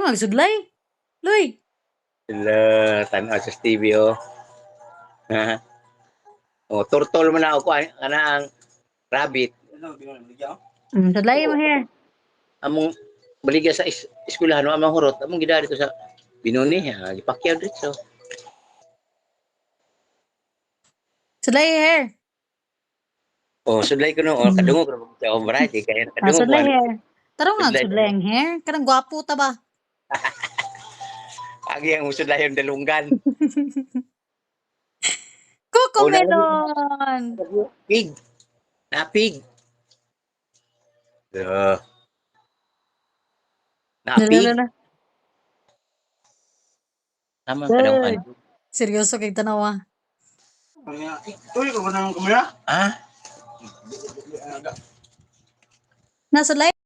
Tarong magsudlay. Loy. Sila, tanaw sa TV, oh. Oh, turtol man ako, ana ang rabbit. Sudlay mo here. Among baligya sa eskwelahan, among hurot, among gidari to sa Binuni, gipakyaw dito. Sudlay here. Oh, sudlay ko no, kadungog ra ko sa variety kaya kadungog Sudlay ko. here. Tarong Sudlay. magsudlay ang hair. Kanang gwapo ta ba? Agi ang sudlayon dalunggan. Cocomelon. Pig. Napig. Napig. Tama ka daw kan. Seryoso kay tanawa. Uy, ko ba nang kamera? Ah? Nasa live